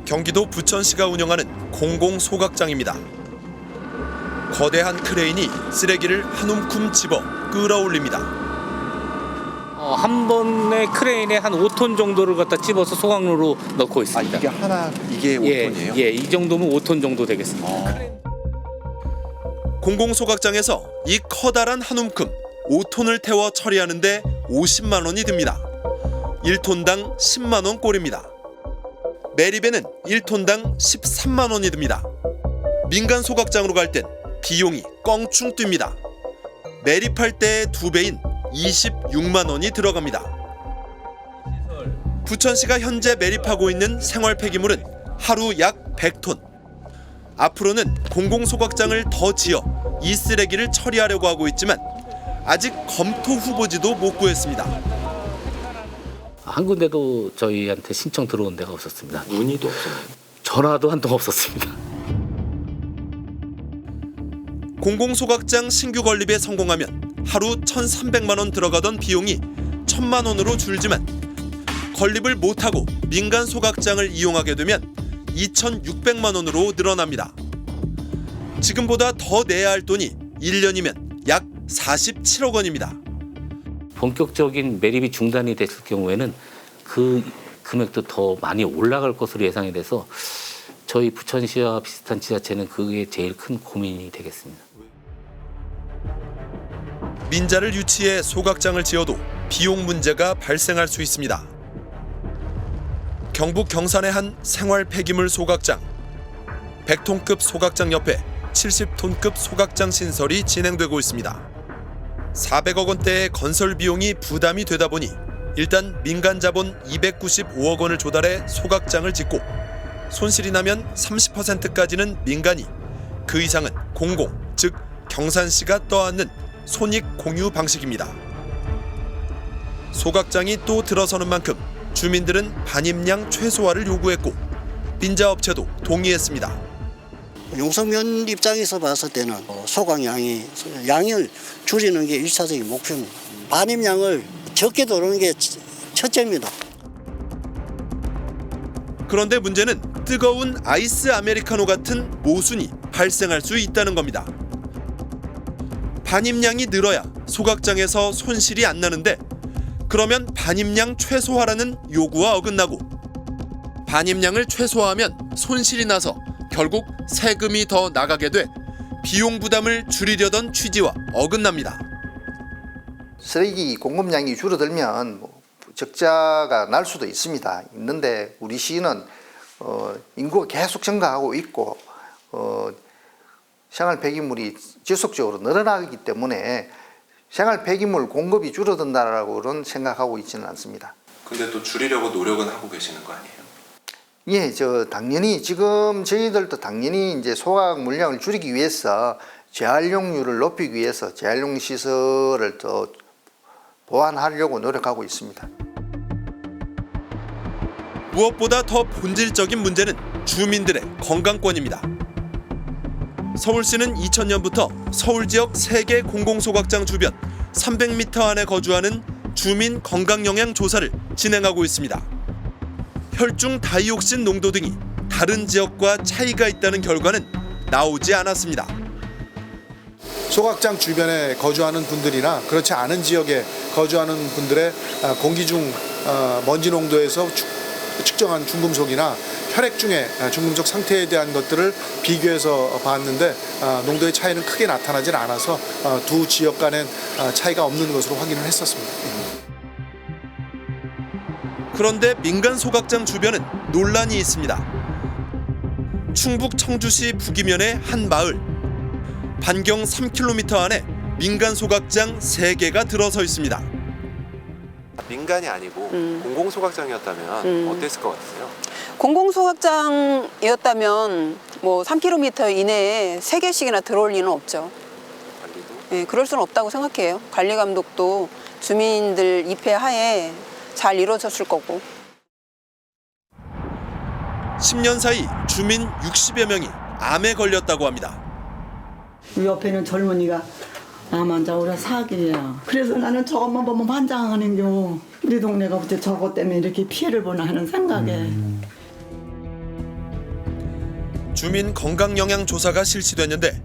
경기도 부천시가 운영하는 공공소각장입니다. 거대한 크레인이 쓰레기를 한 움큼 집어 끌어올립니다. 한 번에 크레인에 한 5톤 정도를 갖다 집어서 소각로로 넣고 있습니다. 이게 5톤이에요? 예, 이 정도면 5톤 정도 되겠습니다. 공공소각장에서 이 커다란 한 움큼 5톤을 태워 처리하는데 50만 원이 듭니다. 1톤당 10만 원 꼴입니다. 매립에는 1톤당 13만 원이 듭니다. 민간 소각장으로 갈 땐 비용이 껑충 뜁니다. 매립할 때의 2배인 26만 원이 들어갑니다. 부천시가 현재 매립하고 있는 생활 폐기물은 하루 약 100톤. 앞으로는 공공소각장을 더 지어 이 쓰레기를 처리하려고 하고 있지만 아직 검토 후보지도 못 구했습니다. 한 군데도 저희한테 신청 들어온 데가 없었습니다. 문의도 없어요. 전화도 한 통 없었습니다. 공공소각장 신규 건립에 성공하면 하루 1,300만 원 들어가던 비용이 1,000만 원으로 줄지만 건립을 못하고 민간 소각장을 이용하게 되면 2,600만 원으로 늘어납니다. 지금보다 더 내야 할 돈이 1년이면 약 47억 원입니다. 본격적인 매립이 중단이 됐을 경우에는 그 금액도 더 많이 올라갈 것으로 예상이 돼서 저희 부천시와 비슷한 지자체는 그게 제일 큰 고민이 되겠습니다. 민자를 유치해 소각장을 지어도 비용 문제가 발생할 수 있습니다. 경북 경산의 한 생활 폐기물 소각장. 100톤급 소각장 옆에 70톤급 소각장 신설이 진행되고 있습니다. 400억 원대의 건설 비용이 부담이 되다 보니 일단 민간 자본 295억 원을 조달해 소각장을 짓고 손실이 나면 30%까지는 민간이, 그 이상은 공공, 즉 경산시가 떠안는 손익 공유 방식입니다. 소각장이 또 들어서는 만큼 주민들은 반입량 최소화를 요구했고 민자업체도 동의했습니다. 용성면 입장에서 봤을 때는 양을 줄이는 게 1차적인 목표입니다. 반입량을 적게 들어오는 게 첫째입니다. 그런데 문제는 뜨거운 아이스 아메리카노 같은 모순이 발생할 수 있다는 겁니다. 반입량이 늘어야 소각장에서 손실이 안 나는데 그러면 반입량 최소화라는 요구와 어긋나고 반입량을 최소화하면 손실이 나서 결국 세금이 더 나가게 돼 비용 부담을 줄이려던 취지와 어긋납니다. 쓰레기 공급량이 줄어들면 적자가 날 수도 있는데 우리 시는 인구가 계속 증가하고 있고 생활 폐기물이 지속적으로 늘어나기 때문에 생활 폐기물 공급이 줄어든다라고는 생각하고 있지는 않습니다. 근데 또 줄이려고 노력은 하고 계시는 거 아니에요? 예, 당연히 지금 저희들도 당연히 이제 소각 물량을 줄이기 위해서 재활용률을 높이기 위해서 재활용 시설을 더 보완하려고 노력하고 있습니다. 무엇보다 더 본질적인 문제는 주민들의 건강권입니다. 서울시는 2000년부터 서울 지역 3개 공공소각장 주변 300m 안에 거주하는 주민 건강영향 조사를 진행하고 있습니다. 혈중 다이옥신 농도 등이 다른 지역과 차이가 있다는 결과는 나오지 않았습니다. 소각장 주변에 거주하는 분들이나 그렇지 않은 지역에 거주하는 분들의 공기 중 먼지 농도에서 측정한 중금속이나 혈액 중의 중금속 상태에 대한 것들을 비교해서 봤는데 농도의 차이는 크게 나타나질 않아서 두 지역 간엔 차이가 없는 것으로 확인을 했었습니다. 그런데 민간 소각장 주변은 논란이 있습니다. 충북 청주시 북이면의 한 마을. 반경 3km 안에 민간 소각장 3개가 들어서 있습니다. 민간이 아니고 공공소각장이었다면 어땠을 것 같으세요? 공공소각장이었다면 뭐 3km 이내에 3개씩이나 들어올 리는 없죠. 관리도? 네, 그럴 수는 없다고 생각해요. 관리 감독도 주민들 입회 하에 잘 이루어졌을 거고. 10년 사이 주민 60여 명이 암에 걸렸다고 합니다. 이 옆에는 젊은이가 암 환자 오래 사기예요. 그래서 나는 저것만 보면 환장하는겨. 우리 동네가 어째 저것 때문에 이렇게 피해를 보나 하는 생각에. 주민 건강 영향 조사가 실시됐는데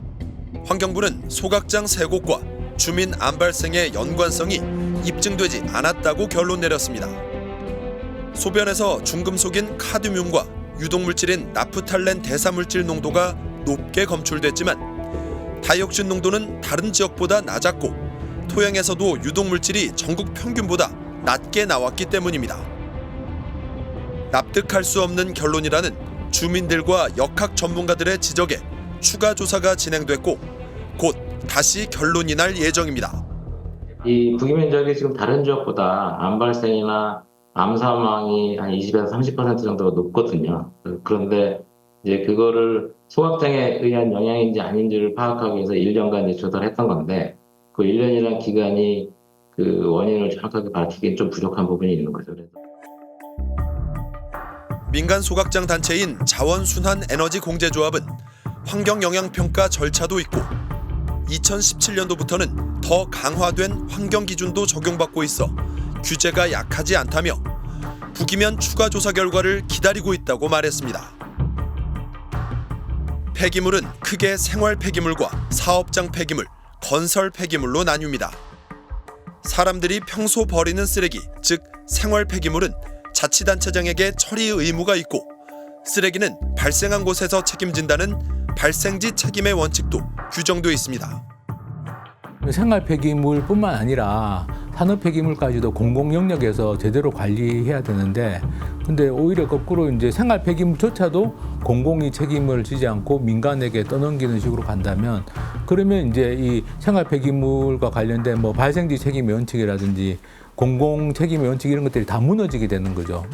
환경부는 소각장 3곳과 주민 암 발생의 연관성이 입증되지 않았다고 결론 내렸습니다. 소변에서 중금속인 카드뮴과 유독물질인 나프탈렌 대사물질 농도가 높게 검출됐지만 다이옥신 농도는 다른 지역보다 낮았고 토양에서도 유독물질이 전국 평균보다 낮게 나왔기 때문입니다. 납득할 수 없는 결론이라는 주민들과 역학 전문가들의 지적에 추가 조사가 진행됐고 곧 다시 결론이 날 예정입니다. 이 부기 면적이 지금 다른 지역보다 암 발생이나 암 사망이 한 20에서 30% 정도가 높거든요. 그런데 이제 그거를 소각장에 의한 영향인지 아닌지를 파악하기 위해서 1년간 이제 조사를 했던 건데 그 1년이라는 기간이 그 원인을 정확하게 밝히기엔 좀 부족한 부분이 있는 거죠. 그래서. 민간 소각장 단체인 자원순환에너지공제조합은 환경영향평가 절차도 있고 2017년도부터는 더 강화된 환경기준도 적용받고 있어 규제가 약하지 않다며 부기면 추가 조사 결과를 기다리고 있다고 말했습니다. 폐기물은 크게 생활 폐기물과 사업장 폐기물, 건설 폐기물로 나뉩니다. 사람들이 평소 버리는 쓰레기, 즉 생활 폐기물은 자치단체장에게 처리 의무가 있고 쓰레기는 발생한 곳에서 책임진다는 발생지 책임의 원칙도 규정되어 있습니다. 생활 폐기물뿐만 아니라 산업 폐기물까지도 공공 영역에서 제대로 관리해야 되는데, 근데 오히려 거꾸로 이제 생활 폐기물조차도 공공이 책임을 지지 않고 민간에게 떠넘기는 식으로 간다면, 그러면 이제 이 생활 폐기물과 관련된 뭐 발생지 책임의 원칙이라든지 공공 책임의 원칙 이런 것들이 다 무너지게 되는 거죠.